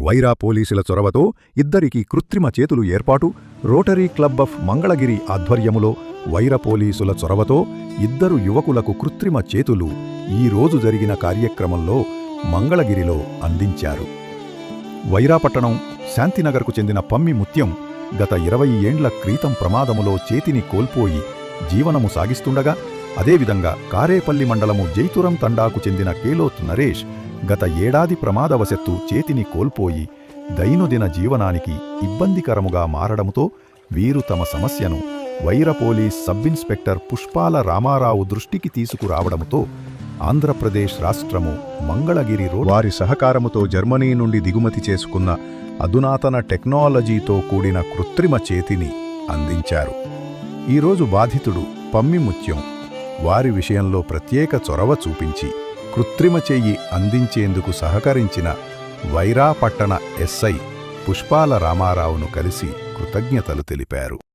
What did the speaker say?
వైరా పోలీసుల చొరవతో ఇద్దరికీ కృత్రిమ చేతులు ఏర్పాటు. రోటరీ క్లబ్ ఆఫ్ మంగళగిరి ఆధ్వర్యములో వైరా పోలీసుల చొరవతో ఇద్దరు యువకులకు కృత్రిమ చేతులు ఈరోజు జరిగిన కార్యక్రమంలో మంగళగిరిలో అందించారు. వైరాపట్టణం శాంతినగర్కు చెందిన పమ్మి ముత్యం గత 20 ఏండ్ల క్రితం ప్రమాదములో చేతిని కోల్పోయి జీవనము సాగిస్తుండగా, అదేవిధంగా కారేపల్లి మండలము జైతురం తండాకు చెందిన కేలోత్ నరేష్ గత ఏడాది ప్రమాదవశత్తు చేతిని కోల్పోయి దైనందిన జీవనానికి ఇబ్బందికరముగా మారడముతో వీరు తమ సమస్యను వైరా పోలీస్ సబ్ ఇన్స్పెక్టర్ పుష్పాల రామారావు దృష్టికి తీసుకురావడముతో ఆంధ్రప్రదేశ్ రాష్ట్రము మంగళగిరి వారి సహకారముతో జర్మనీ నుండి దిగుమతి చేసుకున్న అధునాతన టెక్నాలజీతో కూడిన కృత్రిమ చేతిని అందించారు. ఈరోజు బాధితుడు పమ్మి ముత్యం వారి విషయంలో ప్రత్యేక చొరవ చూపించి కృత్రిమ చెయ్యి అందించేందుకు సహకరించిన వైరా పట్టణ ఎస్ఐ పుష్పాల రామారావును కలిసి కృతజ్ఞతలు తెలిపారు.